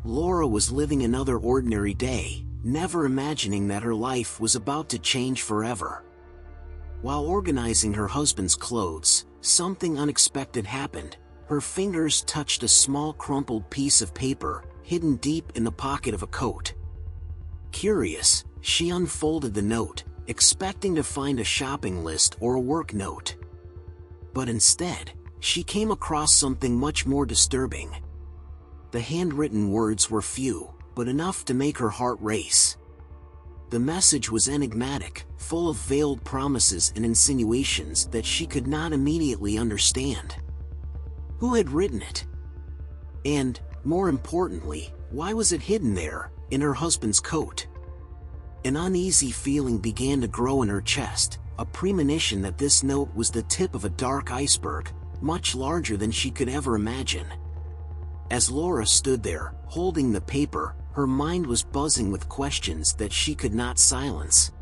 Laura was living another ordinary day, never imagining that her life was about to change forever. While organizing her husband's clothes, something unexpected happened. Her fingers touched a small crumpled piece of paper, hidden deep in the pocket of a coat. Curious, she unfolded the note, expecting to find a shopping list or a work note. But instead, she came across something much more disturbing. The handwritten words were few, but enough to make her heart race. The message was enigmatic, full of veiled promises and insinuations that she could not immediately understand. Who had written it? And, more importantly, why was it hidden there, in her husband's coat? An uneasy feeling began to grow in her chest, a premonition that this note was the tip of a dark iceberg, much larger than she could ever imagine. As Laura stood there, holding the paper, her mind was buzzing with questions that she could not silence.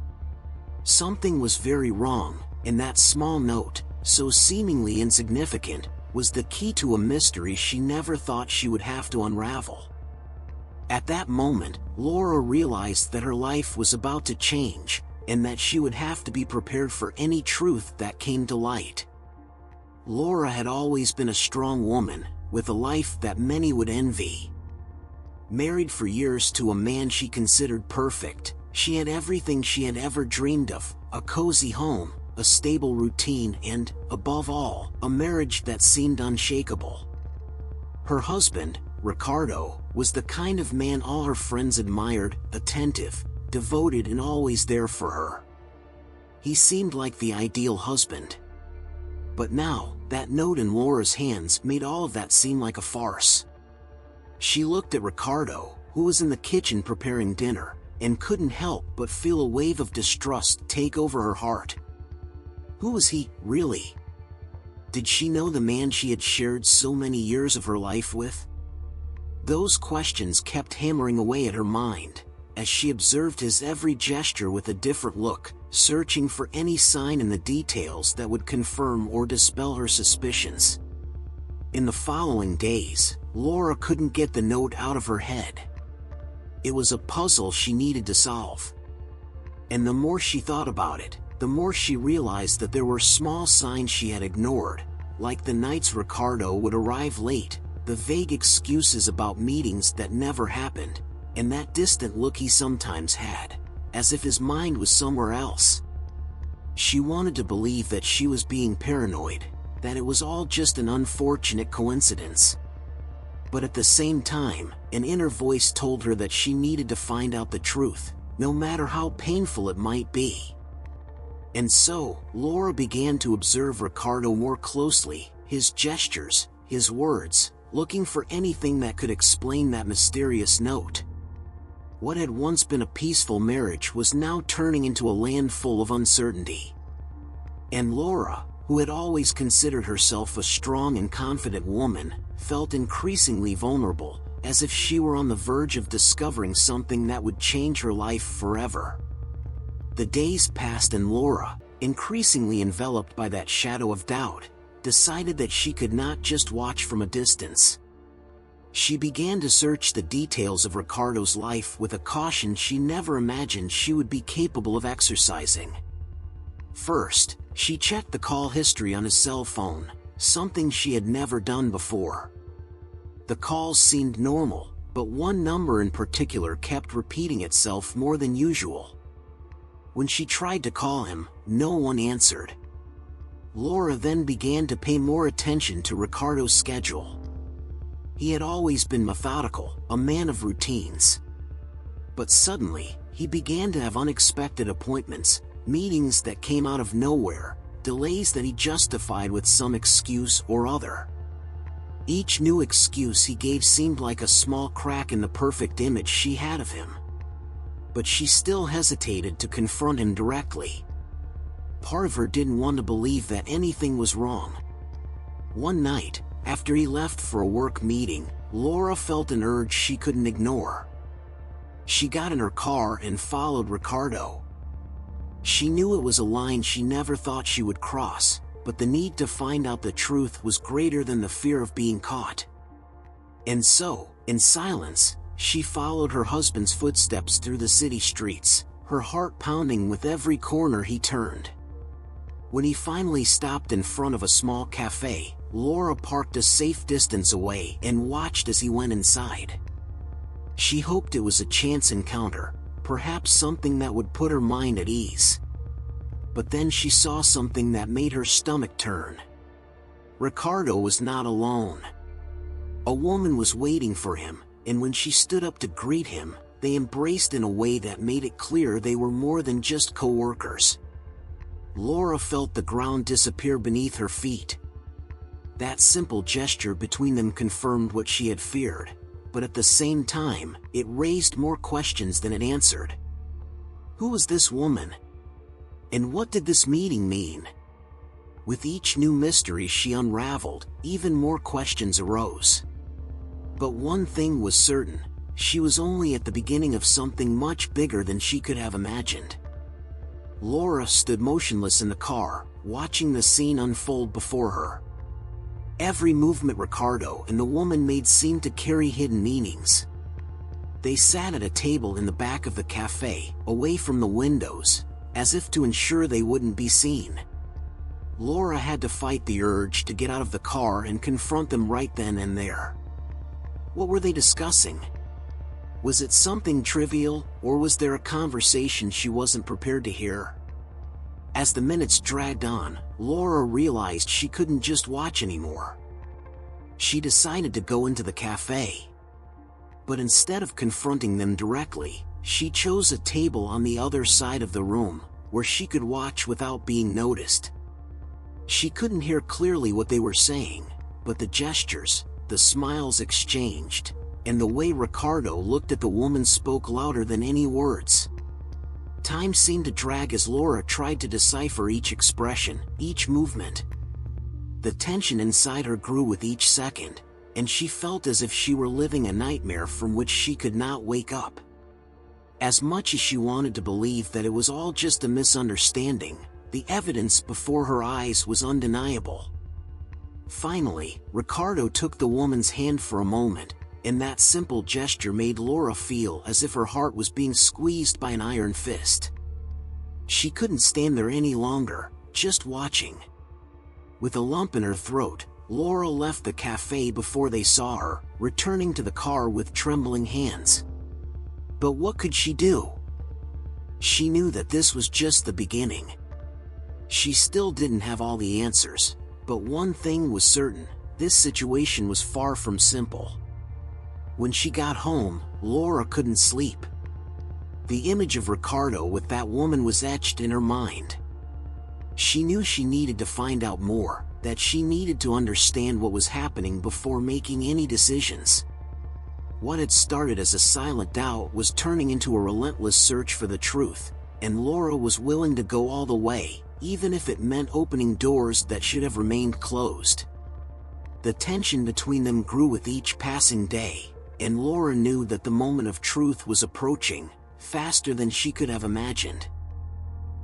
Something was very wrong, and that small note, so seemingly insignificant, was the key to a mystery she never thought she would have to unravel. At that moment, Laura realized that her life was about to change, and that she would have to be prepared for any truth that came to light. Laura had always been a strong woman, with a life that many would envy. Married for years to a man she considered perfect, she had everything she had ever dreamed of: a cozy home, a stable routine, and, above all, a marriage that seemed unshakable. Her husband, Ricardo, was the kind of man all her friends admired: attentive, devoted, and always there for her. He seemed like the ideal husband. But now, that note in Laura's hands made all of that seem like a farce. She looked at Ricardo, who was in the kitchen preparing dinner, and couldn't help but feel a wave of distrust take over her heart. Who was he, really? Did she know the man she had shared so many years of her life with? Those questions kept hammering away at her mind, as she observed his every gesture with a different look, searching for any sign in the details that would confirm or dispel her suspicions. In the following days, Laura couldn't get the note out of her head. It was a puzzle she needed to solve. And the more she thought about it, the more she realized that there were small signs she had ignored, like the nights Ricardo would arrive late, the vague excuses about meetings that never happened, and that distant look he sometimes had, as if his mind was somewhere else. She wanted to believe that she was being paranoid, that it was all just an unfortunate coincidence. But at the same time, an inner voice told her that she needed to find out the truth, no matter how painful it might be. And so, Laura began to observe Ricardo more closely, his gestures, his words, looking for anything that could explain that mysterious note. What had once been a peaceful marriage was now turning into a land full of uncertainty. And Laura, who had always considered herself a strong and confident woman, felt increasingly vulnerable, as if she were on the verge of discovering something that would change her life forever. The days passed and Laura, increasingly enveloped by that shadow of doubt, decided that she could not just watch from a distance. She began to search the details of Ricardo's life with a caution she never imagined she would be capable of exercising. First, she checked the call history on his cell phone, something she had never done before. The calls seemed normal, but one number in particular kept repeating itself more than usual. When she tried to call him, no one answered. Laura then began to pay more attention to Ricardo's schedule. He had always been methodical, a man of routines. But suddenly, he began to have unexpected appointments, meetings that came out of nowhere, delays that he justified with some excuse or other. Each new excuse he gave seemed like a small crack in the perfect image she had of him. But she still hesitated to confront him directly. Part of her didn't want to believe that anything was wrong. One night, after he left for a work meeting, Laura felt an urge she couldn't ignore. She got in her car and followed Ricardo. She knew it was a line she never thought she would cross, but the need to find out the truth was greater than the fear of being caught. And so, in silence, She followed her husband's footsteps through the city streets, her heart pounding with every corner he turned. When he finally stopped in front of a small cafe, Laura parked a safe distance away and watched as he went inside. She hoped it was a chance encounter, perhaps something that would put her mind at ease. But then she saw something that made her stomach turn. Ricardo was not alone. A woman was waiting for him, and when she stood up to greet him, they embraced in a way that made it clear they were more than just co-workers. Laura felt the ground disappear beneath her feet. That simple gesture between them confirmed what she had feared, but at the same time, it raised more questions than it answered. Who was this woman? And what did this meeting mean? With each new mystery she unraveled, even more questions arose. But one thing was certain, she was only at the beginning of something much bigger than she could have imagined. Laura stood motionless in the car, watching the scene unfold before her. Every movement Ricardo and the woman made seemed to carry hidden meanings. They sat at a table in the back of the cafe, away from the windows, as if to ensure they wouldn't be seen. Laura had to fight the urge to get out of the car and confront them right then and there. What were they discussing? Was it something trivial, or was there a conversation she wasn't prepared to hear? As the minutes dragged on, Laura realized she couldn't just watch anymore. She decided to go into the cafe. But instead of confronting them directly, she chose a table on the other side of the room, where she could watch without being noticed. She couldn't hear clearly what they were saying, but the gestures, the smiles exchanged, and the way Ricardo looked at the woman spoke louder than any words. Time seemed to drag as Laura tried to decipher each expression, each movement. The tension inside her grew with each second, and she felt as if she were living a nightmare from which she could not wake up. As much as she wanted to believe that it was all just a misunderstanding, the evidence before her eyes was undeniable. Finally, Ricardo took the woman's hand for a moment, and that simple gesture made Laura feel as if her heart was being squeezed by an iron fist. She couldn't stand there any longer, just watching. With a lump in her throat, Laura left the cafe before they saw her, returning to the car with trembling hands. But what could she do? She knew that this was just the beginning. She still didn't have all the answers, but one thing was certain, this situation was far from simple. When she got home, Laura couldn't sleep. The image of Ricardo with that woman was etched in her mind. She knew she needed to find out more, that she needed to understand what was happening before making any decisions. What had started as a silent doubt was turning into a relentless search for the truth, and Laura was willing to go all the way, even if it meant opening doors that should have remained closed. The tension between them grew with each passing day, and Laura knew that the moment of truth was approaching, faster than she could have imagined.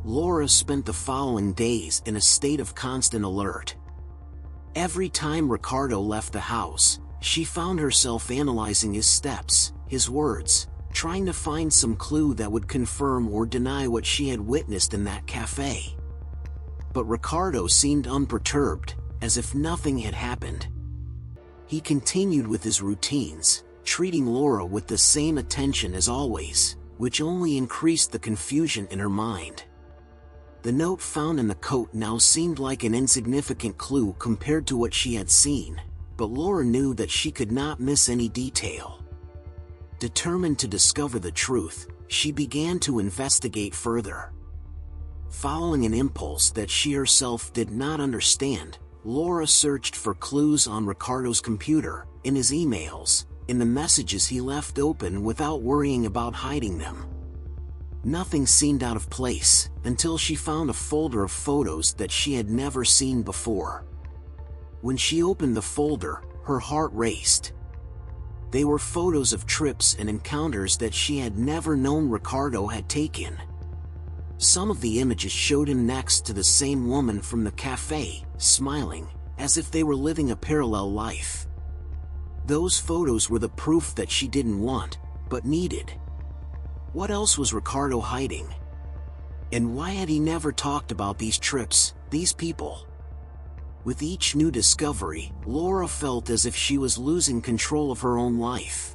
Laura spent the following days in a state of constant alert. Every time Ricardo left the house, she found herself analyzing his steps, his words, trying to find some clue that would confirm or deny what she had witnessed in that cafe. But Ricardo seemed unperturbed, as if nothing had happened. He continued with his routines, treating Laura with the same attention as always, which only increased the confusion in her mind. The note found in the coat now seemed like an insignificant clue compared to what she had seen, but Laura knew that she could not miss any detail. Determined to discover the truth, she began to investigate further. Following an impulse that she herself did not understand, Laura searched for clues on Ricardo's computer, in his emails, in the messages he left open without worrying about hiding them. Nothing seemed out of place, until she found a folder of photos that she had never seen before. When she opened the folder, her heart raced. They were photos of trips and encounters that she had never known Ricardo had taken. Some of the images showed him next to the same woman from the cafe, smiling, as if they were living a parallel life. Those photos were the proof that she didn't want, but needed. What else was Ricardo hiding? And why had he never talked about these trips, these people? With each new discovery, Laura felt as if she was losing control of her own life.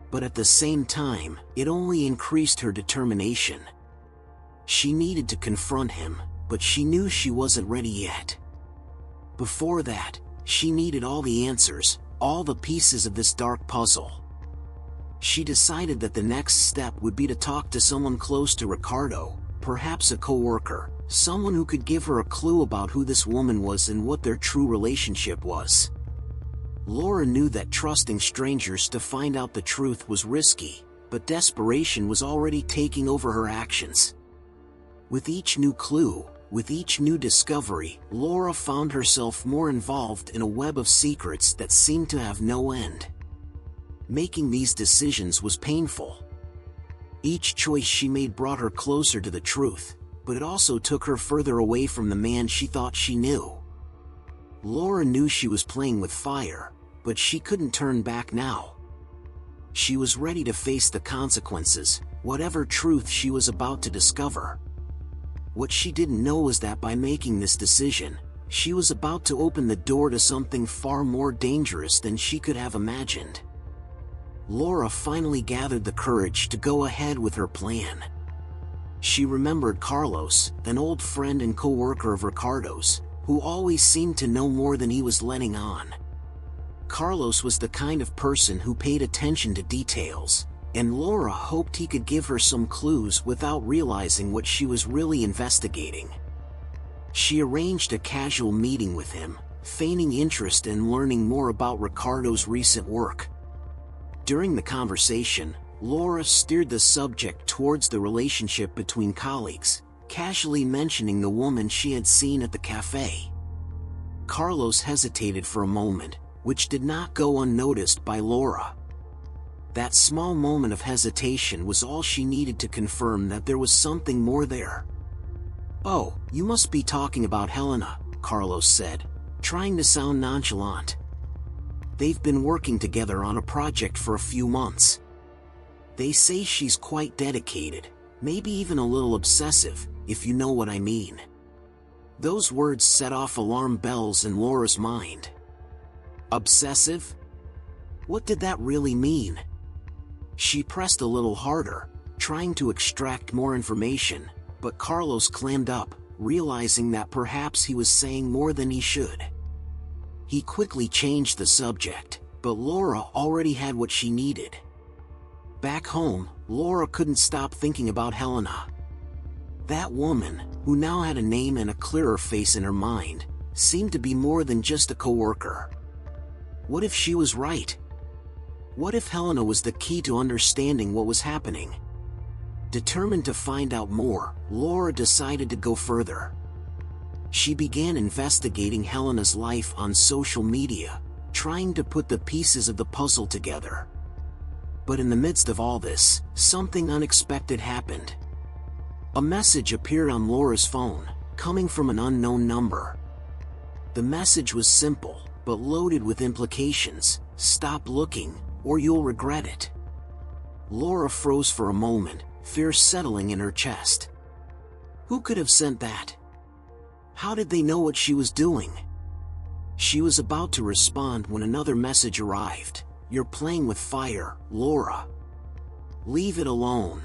But at the same time, it only increased her determination. She needed to confront him, but she knew she wasn't ready yet. Before that, she needed all the answers, all the pieces of this dark puzzle. She decided that the next step would be to talk to someone close to Ricardo, perhaps a coworker, someone who could give her a clue about who this woman was and what their true relationship was. Laura knew that trusting strangers to find out the truth was risky, but desperation was already taking over her actions. With each new clue, with each new discovery, Laura found herself more involved in a web of secrets that seemed to have no end. Making these decisions was painful. Each choice she made brought her closer to the truth, but it also took her further away from the man she thought she knew. Laura knew she was playing with fire, but she couldn't turn back now. She was ready to face the consequences, whatever truth she was about to discover. What she didn't know was that by making this decision, she was about to open the door to something far more dangerous than she could have imagined. Laura finally gathered the courage to go ahead with her plan. She remembered Carlos, an old friend and co-worker of Ricardo's, who always seemed to know more than he was letting on. Carlos was the kind of person who paid attention to details, and Laura hoped he could give her some clues without realizing what she was really investigating. She arranged a casual meeting with him, feigning interest in learning more about Ricardo's recent work. During the conversation, Laura steered the subject towards the relationship between colleagues, casually mentioning the woman she had seen at the cafe. Carlos hesitated for a moment, which did not go unnoticed by Laura. That small moment of hesitation was all she needed to confirm that there was something more there. "Oh, you must be talking about Helena," Carlos said, trying to sound nonchalant. "They've been working together on a project for a few months. They say she's quite dedicated, maybe even a little obsessive, if you know what I mean." Those words set off alarm bells in Laura's mind. Obsessive? What did that really mean? She pressed a little harder, trying to extract more information, but Carlos clammed up, realizing that perhaps he was saying more than he should. He quickly changed the subject, but Laura already had what she needed. Back home, Laura couldn't stop thinking about Helena. That woman, who now had a name and a clearer face in her mind, seemed to be more than just a coworker. What if she was right? What if Helena was the key to understanding what was happening? Determined to find out more, Laura decided to go further. She began investigating Helena's life on social media, trying to put the pieces of the puzzle together. But in the midst of all this, something unexpected happened. A message appeared on Laura's phone, coming from an unknown number. The message was simple, but loaded with implications. "Stop looking, or you'll regret it." Laura froze for a moment, fear settling in her chest. Who could have sent that? How did they know what she was doing? She was about to respond when another message arrived. "You're playing with fire, Laura. Leave it alone."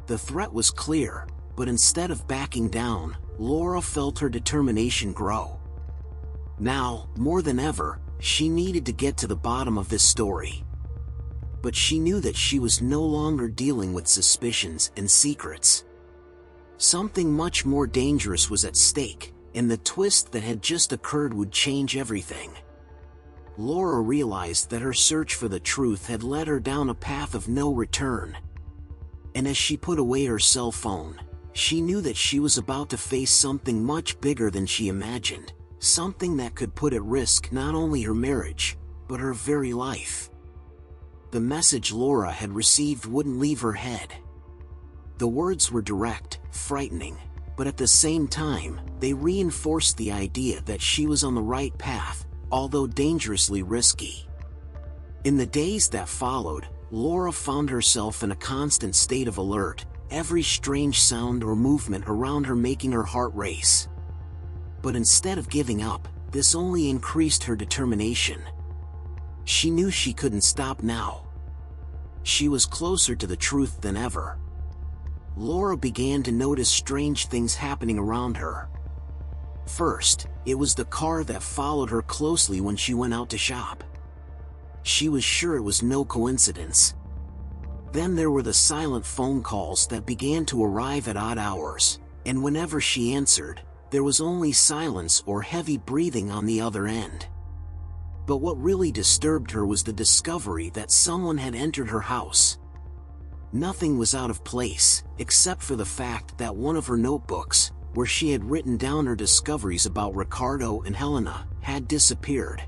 The threat was clear, but instead of backing down, Laura felt her determination grow. Now, more than ever, she needed to get to the bottom of this story. But she knew that she was no longer dealing with suspicions and secrets. Something much more dangerous was at stake, and the twist that had just occurred would change everything. Laura realized that her search for the truth had led her down a path of no return. And as she put away her cell phone, she knew that she was about to face something much bigger than she imagined. Something that could put at risk not only her marriage, but her very life. The message Laura had received wouldn't leave her head. The words were direct, frightening, but at the same time, they reinforced the idea that she was on the right path, although dangerously risky. In the days that followed, Laura found herself in a constant state of alert, every strange sound or movement around her making her heart race. But instead of giving up, this only increased her determination. She knew she couldn't stop now. She was closer to the truth than ever. Laura began to notice strange things happening around her. First, it was the car that followed her closely when she went out to shop. She was sure it was no coincidence. Then there were the silent phone calls that began to arrive at odd hours, and whenever she answered, there was only silence or heavy breathing on the other end. But what really disturbed her was the discovery that someone had entered her house. Nothing was out of place, except for the fact that one of her notebooks, where she had written down her discoveries about Ricardo and Helena, had disappeared.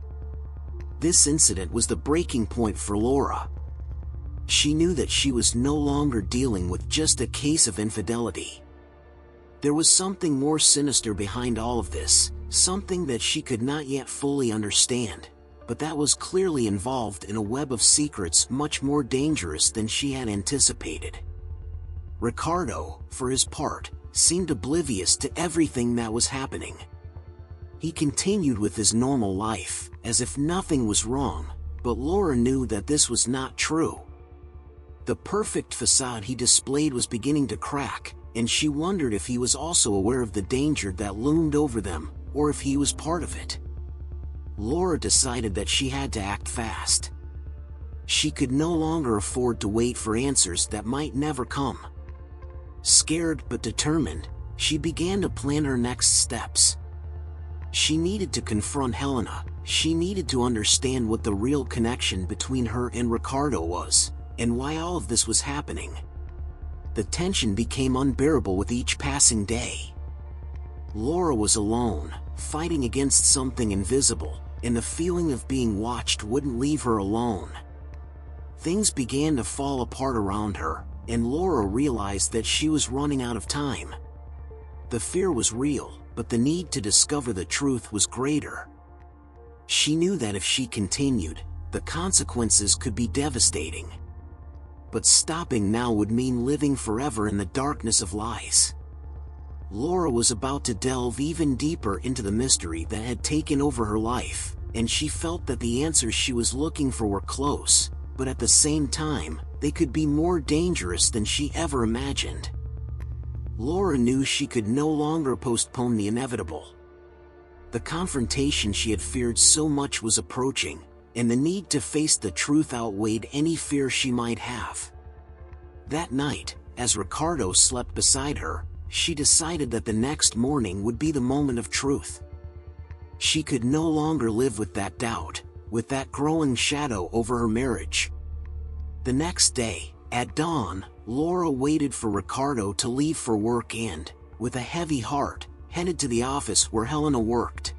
This incident was the breaking point for Laura. She knew that she was no longer dealing with just a case of infidelity. There was something more sinister behind all of this, something that she could not yet fully understand, but that was clearly involved in a web of secrets much more dangerous than she had anticipated. Ricardo, for his part, seemed oblivious to everything that was happening. He continued with his normal life, as if nothing was wrong, but Laura knew that this was not true. The perfect facade he displayed was beginning to crack, and she wondered if he was also aware of the danger that loomed over them, or if he was part of it. Laura decided that she had to act fast. She could no longer afford to wait for answers that might never come. Scared but determined, she began to plan her next steps. She needed to confront Helena. She needed to understand what the real connection between her and Ricardo was, and why all of this was happening. The tension became unbearable with each passing day. Laura was alone, fighting against something invisible, and the feeling of being watched wouldn't leave her alone. Things began to fall apart around her, and Laura realized that she was running out of time. The fear was real, but the need to discover the truth was greater. She knew that if she continued, the consequences could be devastating. But stopping now would mean living forever in the darkness of lies. Laura was about to delve even deeper into the mystery that had taken over her life, and she felt that the answers she was looking for were close, but at the same time, they could be more dangerous than she ever imagined. Laura knew she could no longer postpone the inevitable. The confrontation she had feared so much was approaching, and the need to face the truth outweighed any fear she might have. That night, as Ricardo slept beside her, she decided that the next morning would be the moment of truth. She could no longer live with that doubt, with that growing shadow over her marriage. The next day, at dawn, Laura waited for Ricardo to leave for work and, with a heavy heart, headed to the office where Helena worked.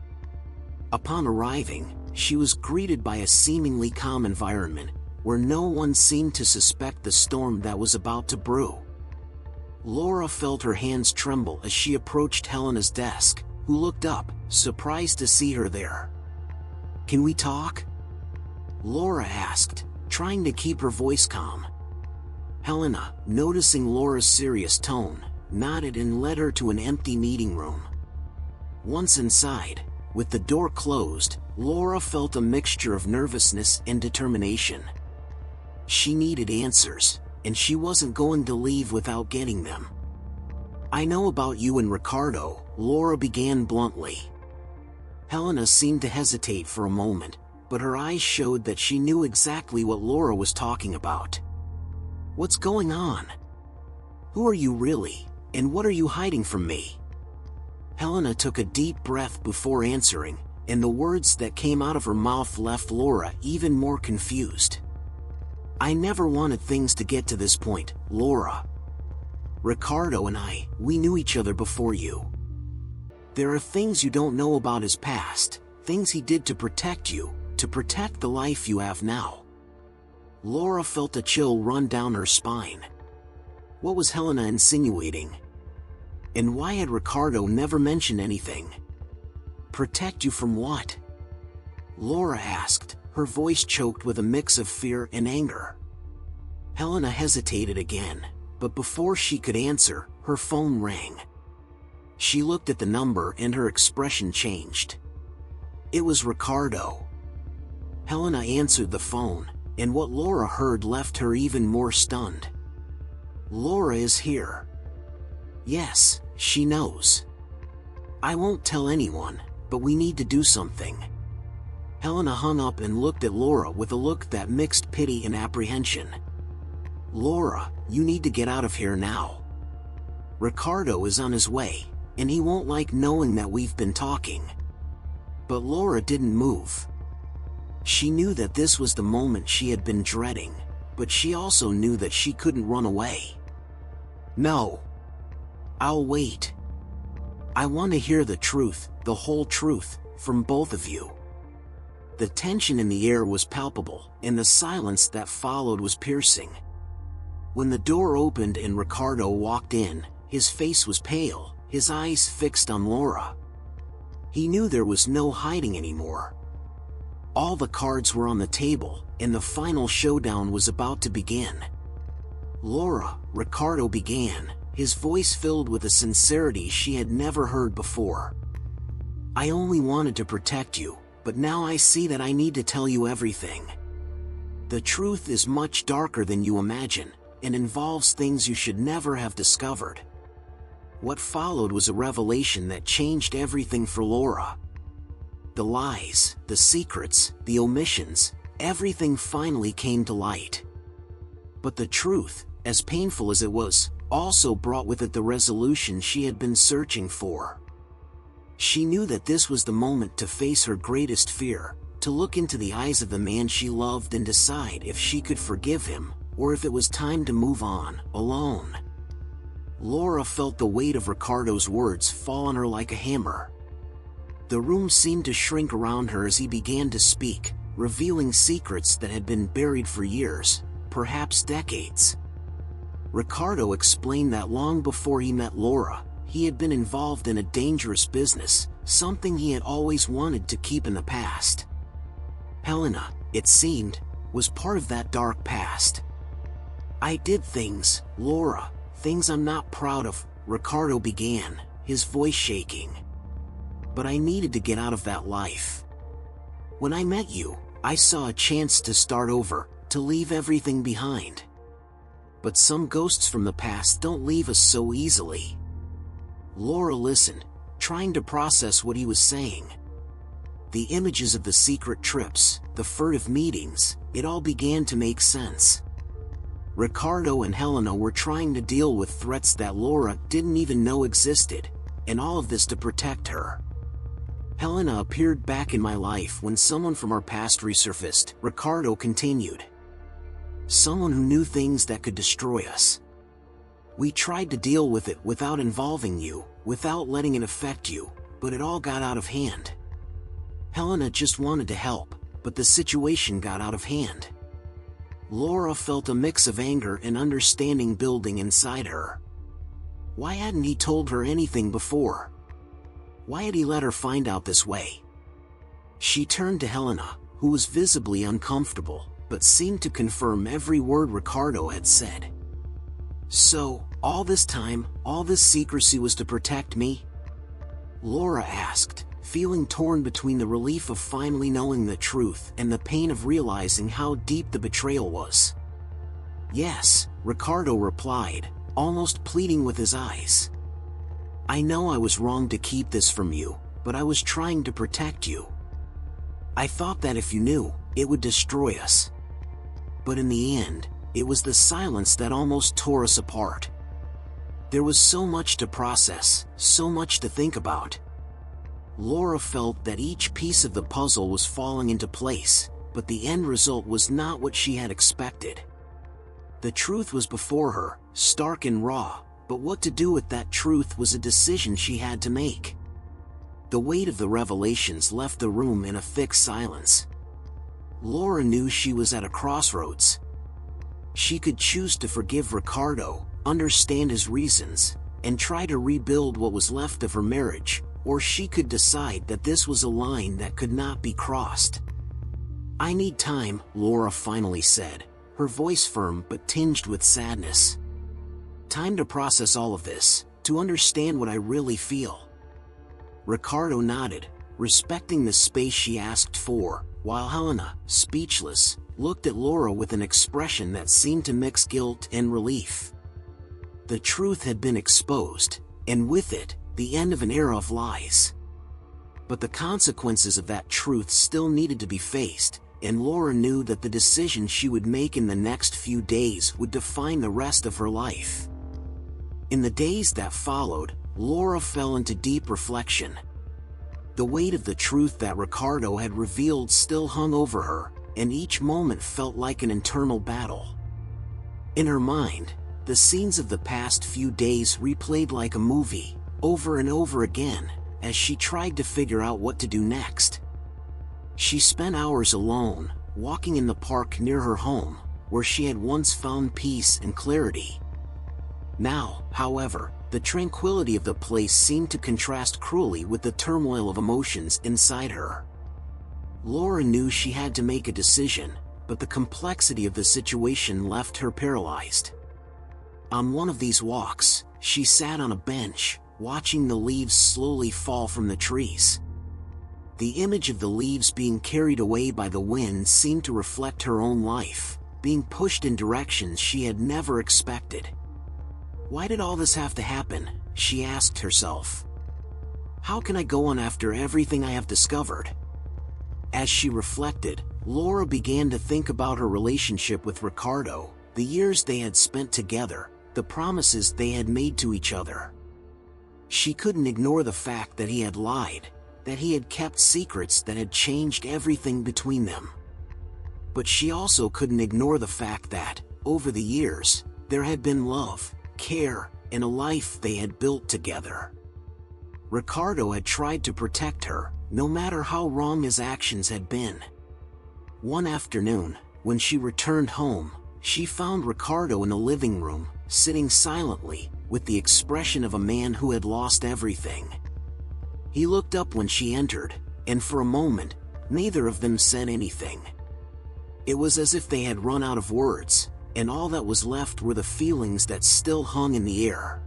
Upon arriving, she was greeted by a seemingly calm environment, where no one seemed to suspect the storm that was about to brew. Laura felt her hands tremble as she approached Helena's desk, who looked up, surprised to see her there. "Can we talk?" Laura asked, trying to keep her voice calm. Helena, noticing Laura's serious tone, nodded and led her to an empty meeting room. Once inside, with the door closed, Laura felt a mixture of nervousness and determination. She needed answers, and she wasn't going to leave without getting them. "I know about you and Ricardo," Laura began bluntly. Helena seemed to hesitate for a moment, but her eyes showed that she knew exactly what Laura was talking about. "What's going on? Who are you really, and what are you hiding from me?" Helena took a deep breath before answering, and the words that came out of her mouth left Laura even more confused. "I never wanted things to get to this point, Laura. Ricardo and we knew each other before you. There are things you don't know about his past, things he did to protect you, to protect the life you have now." Laura felt a chill run down her spine. What was Helena insinuating? And why had Ricardo never mentioned anything? "Protect you from what?" Laura asked, her voice choked with a mix of fear and anger. Helena hesitated again, but before she could answer, her phone rang. She looked at the number and her expression changed. It was Ricardo. Helena answered the phone, and what Laura heard left her even more stunned. Laura is here. Yes, she knows. I won't tell anyone, but we need to do something. Helena hung up and looked at Laura with a look that mixed pity and apprehension. Laura, you need to get out of here now. Ricardo is on his way, and he won't like knowing that we've been talking. But Laura didn't move. She knew that this was the moment she had been dreading, but she also knew that she couldn't run away. No. I'll wait. I want to hear the truth, the whole truth, from both of you. The tension in the air was palpable, and the silence that followed was piercing. When the door opened and Ricardo walked in, his face was pale, his eyes fixed on Laura. He knew there was no hiding anymore. All the cards were on the table, and the final showdown was about to begin. Laura, Ricardo began, his voice filled with a sincerity she had never heard before. I only wanted to protect you, but now I see that I need to tell you everything. The truth is much darker than you imagine, and involves things you should never have discovered. What followed was a revelation that changed everything for Laura. The lies, the secrets, the omissions, everything finally came to light. But the truth, as painful as it was, also brought with it the resolution she had been searching for. She knew that this was the moment to face her greatest fear, to look into the eyes of the man she loved and decide if she could forgive him, or if it was time to move on, alone. Laura felt the weight of Ricardo's words fall on her like a hammer. The room seemed to shrink around her as he began to speak, revealing secrets that had been buried for years, perhaps decades. Ricardo explained that long before he met Laura, he had been involved in a dangerous business, something he had always wanted to keep in the past. Helena, it seemed, was part of that dark past. I did things, Laura, things I'm not proud of, Ricardo began, his voice shaking. But I needed to get out of that life. When I met you, I saw a chance to start over, to leave everything behind. But some ghosts from the past don't leave us so easily. Laura listened, trying to process what he was saying. The images of the secret trips, the furtive meetings, it all began to make sense. Ricardo and Helena were trying to deal with threats that Laura didn't even know existed, and all of this to protect her. Helena appeared back in my life when someone from our past resurfaced, Ricardo continued. Someone who knew things that could destroy us. We tried to deal with it without involving you, without letting it affect you, but it all got out of hand. Helena just wanted to help, but the situation got out of hand. Laura felt a mix of anger and understanding building inside her. Why hadn't he told her anything before? Why had he let her find out this way? She turned to Helena, who was visibly uncomfortable, but seemed to confirm every word Ricardo had said. So, all this time, all this secrecy was to protect me? Laura asked, feeling torn between the relief of finally knowing the truth and the pain of realizing how deep the betrayal was. Yes, Ricardo replied, almost pleading with his eyes. I know I was wrong to keep this from you, but I was trying to protect you. I thought that if you knew, it would destroy us. But in the end, it was the silence that almost tore us apart. There was so much to process, so much to think about. Laura felt that each piece of the puzzle was falling into place, but the end result was not what she had expected. The truth was before her, stark and raw, but what to do with that truth was a decision she had to make. The weight of the revelations left the room in a thick silence. Laura knew she was at a crossroads. She could choose to forgive Ricardo, understand his reasons, and try to rebuild what was left of her marriage, or she could decide that this was a line that could not be crossed. I need time, Laura finally said, her voice firm but tinged with sadness. "Time to process all of this, to understand what I really feel." Ricardo nodded, respecting the space she asked for, while Helena, speechless, looked at Laura with an expression that seemed to mix guilt and relief. The truth had been exposed, and with it, the end of an era of lies. But the consequences of that truth still needed to be faced, and Laura knew that the decision she would make in the next few days would define the rest of her life. In the days that followed, Laura fell into deep reflection. The weight of the truth that Ricardo had revealed still hung over her, and each moment felt like an internal battle. In her mind, the scenes of the past few days replayed like a movie, over and over again, as she tried to figure out what to do next. She spent hours alone, walking in the park near her home, where she had once found peace and clarity. Now, however, the tranquility of the place seemed to contrast cruelly with the turmoil of emotions inside her. Laura knew she had to make a decision, but the complexity of the situation left her paralyzed. On one of these walks, she sat on a bench, watching the leaves slowly fall from the trees. The image of the leaves being carried away by the wind seemed to reflect her own life, being pushed in directions she had never expected. Why did all this have to happen? She asked herself. How can I go on after everything I have discovered? As she reflected, Laura began to think about her relationship with Ricardo, the years they had spent together, the promises they had made to each other. She couldn't ignore the fact that he had lied, that he had kept secrets that had changed everything between them. But she also couldn't ignore the fact that, over the years, there had been love, care, and a life they had built together. Ricardo had tried to protect her, no matter how wrong his actions had been. One afternoon, when she returned home, she found Ricardo in the living room, sitting silently, with the expression of a man who had lost everything. He looked up when she entered, and for a moment, neither of them said anything. It was as if they had run out of words, and all that was left were the feelings that still hung in the air.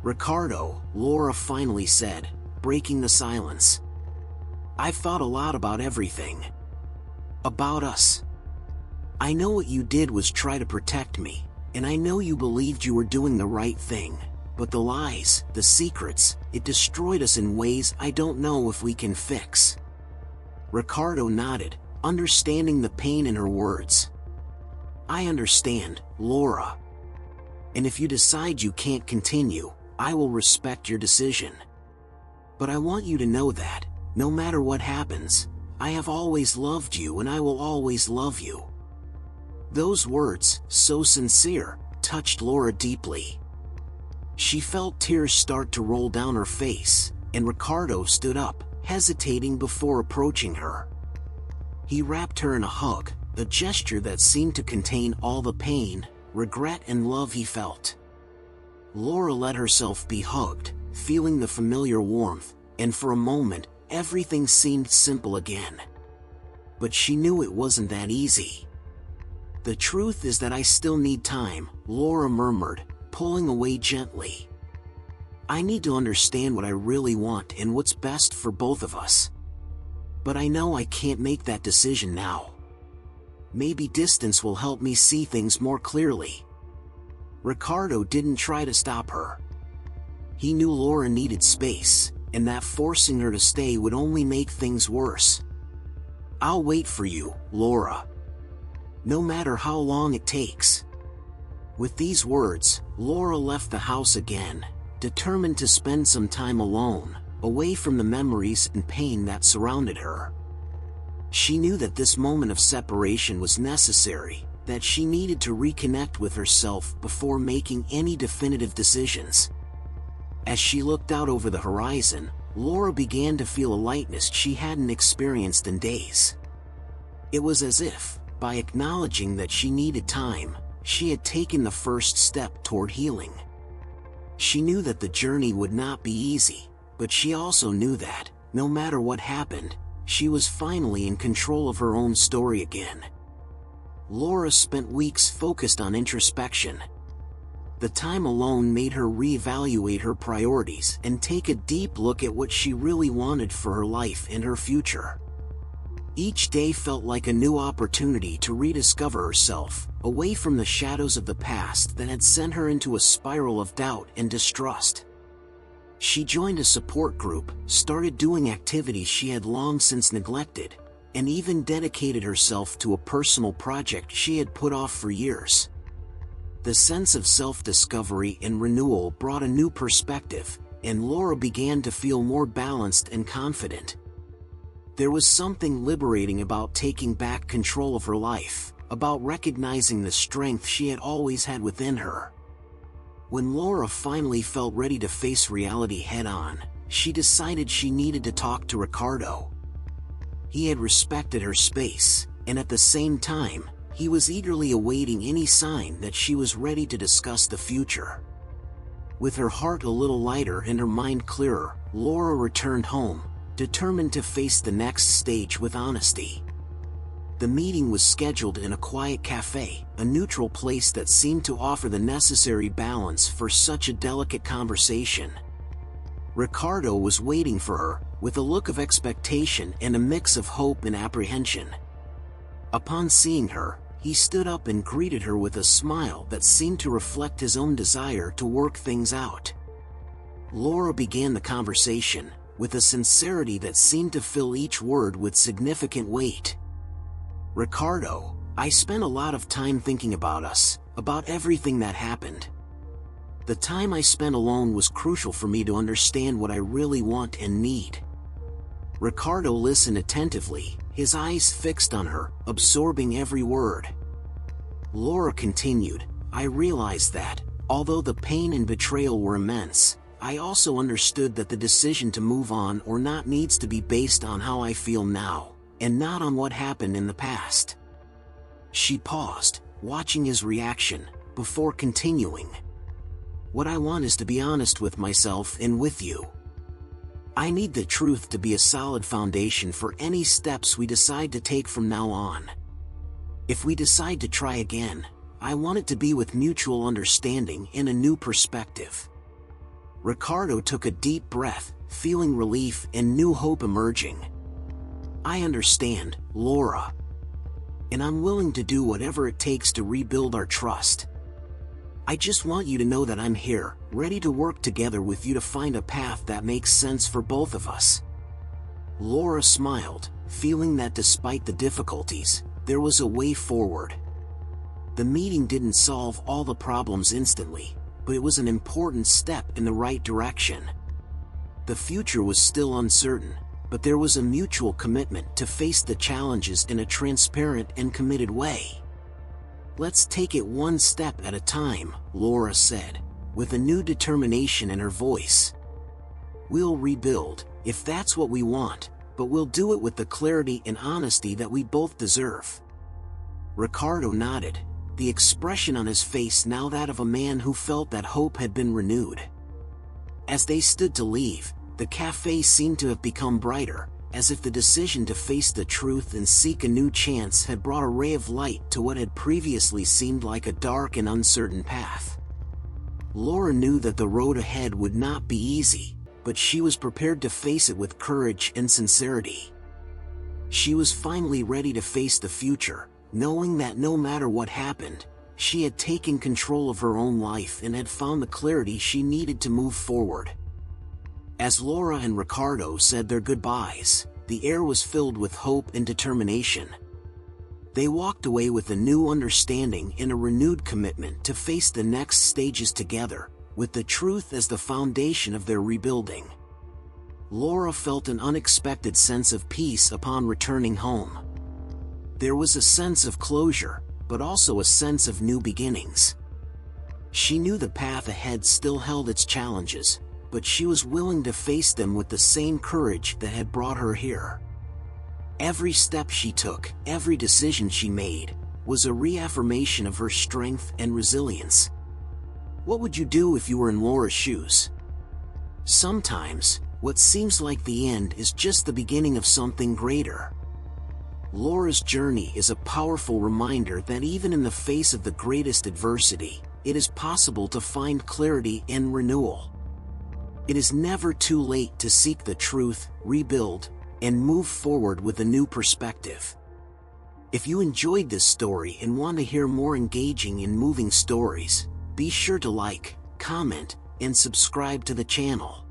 "Ricardo," Laura finally said, breaking the silence. "I've thought a lot about everything. About us. I know what you did was try to protect me, and I know you believed you were doing the right thing, but the lies, the secrets, it destroyed us in ways I don't know if we can fix." Ricardo nodded, understanding the pain in her words. "I understand, Laura. And if you decide you can't continue, I will respect your decision. But I want you to know that, no matter what happens, I have always loved you and I will always love you." Those words, so sincere, touched Laura deeply. She felt tears start to roll down her face, and Ricardo stood up, hesitating before approaching her. He wrapped her in a hug, a gesture that seemed to contain all the pain, regret and love he felt. Laura let herself be hugged, feeling the familiar warmth, and for a moment, everything seemed simple again. But she knew it wasn't that easy. "The truth is that I still need time," Laura murmured, pulling away gently. "I need to understand what I really want and what's best for both of us. But I know I can't make that decision now. Maybe distance will help me see things more clearly." Ricardo didn't try to stop her. He knew Laura needed space, and that forcing her to stay would only make things worse. "I'll wait for you, Laura. No matter how long it takes." With these words, Laura left the house again, determined to spend some time alone, away from the memories and pain that surrounded her. She knew that this moment of separation was necessary, that she needed to reconnect with herself before making any definitive decisions. As she looked out over the horizon, Laura began to feel a lightness she hadn't experienced in days. It was as if, by acknowledging that she needed time, she had taken the first step toward healing. She knew that the journey would not be easy, but she also knew that, no matter what happened, she was finally in control of her own story again. Laura spent weeks focused on introspection. The time alone made her reevaluate her priorities and take a deep look at what she really wanted for her life and her future. Each day felt like a new opportunity to rediscover herself, away from the shadows of the past that had sent her into a spiral of doubt and distrust. She joined a support group, started doing activities she had long since neglected, and even dedicated herself to a personal project she had put off for years. The sense of self-discovery and renewal brought a new perspective, and Laura began to feel more balanced and confident. There was something liberating about taking back control of her life, about recognizing the strength she had always had within her. When Laura finally felt ready to face reality head-on, she decided she needed to talk to Ricardo. He had respected her space, and at the same time, he was eagerly awaiting any sign that she was ready to discuss the future. With her heart a little lighter and her mind clearer, Laura returned home, determined to face the next stage with honesty. The meeting was scheduled in a quiet cafe, a neutral place that seemed to offer the necessary balance for such a delicate conversation. Ricardo was waiting for her, with a look of expectation and a mix of hope and apprehension. Upon seeing her, he stood up and greeted her with a smile that seemed to reflect his own desire to work things out. Laura began the conversation, with a sincerity that seemed to fill each word with significant weight. "Ricardo, I spent a lot of time thinking about us, about everything that happened. The time I spent alone was crucial for me to understand what I really want and need." Ricardo listened attentively, his eyes fixed on her, absorbing every word. Laura continued, "I realized that, although the pain and betrayal were immense, I also understood that the decision to move on or not needs to be based on how I feel now, and not on what happened in the past." She paused, watching his reaction, before continuing. "What I want is to be honest with myself and with you. I need the truth to be a solid foundation for any steps we decide to take from now on. If we decide to try again, I want it to be with mutual understanding and a new perspective." Ricardo took a deep breath, feeling relief and new hope emerging. "I understand, Laura. And I'm willing to do whatever it takes to rebuild our trust. I just want you to know that I'm here, ready to work together with you to find a path that makes sense for both of us." Laura smiled, feeling that despite the difficulties, there was a way forward. The meeting didn't solve all the problems instantly, but it was an important step in the right direction. The future was still uncertain, but there was a mutual commitment to face the challenges in a transparent and committed way. "Let's take it one step at a time," Laura said, with a new determination in her voice. "We'll rebuild, if that's what we want, but we'll do it with the clarity and honesty that we both deserve." Ricardo nodded, the expression on his face now that of a man who felt that hope had been renewed. As they stood to leave, the cafe seemed to have become brighter, as if the decision to face the truth and seek a new chance had brought a ray of light to what had previously seemed like a dark and uncertain path. Laura knew that the road ahead would not be easy, but she was prepared to face it with courage and sincerity. She was finally ready to face the future, knowing that no matter what happened, she had taken control of her own life and had found the clarity she needed to move forward. As Laura and Ricardo said their goodbyes, the air was filled with hope and determination. They walked away with a new understanding and a renewed commitment to face the next stages together, with the truth as the foundation of their rebuilding. Laura felt an unexpected sense of peace upon returning home. There was a sense of closure, but also a sense of new beginnings. She knew the path ahead still held its challenges, but she was willing to face them with the same courage that had brought her here. Every step she took, every decision she made, was a reaffirmation of her strength and resilience. What would you do if you were in Laura's shoes? Sometimes, what seems like the end is just the beginning of something greater. Laura's journey is a powerful reminder that even in the face of the greatest adversity, it is possible to find clarity and renewal. It is never too late to seek the truth, rebuild, and move forward with a new perspective. If you enjoyed this story and want to hear more engaging and moving stories, be sure to like, comment, and subscribe to the channel.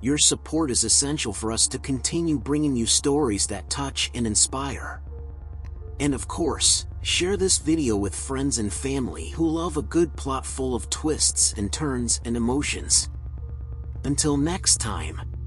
Your support is essential for us to continue bringing you stories that touch and inspire. And of course, share this video with friends and family who love a good plot full of twists and turns and emotions. Until next time.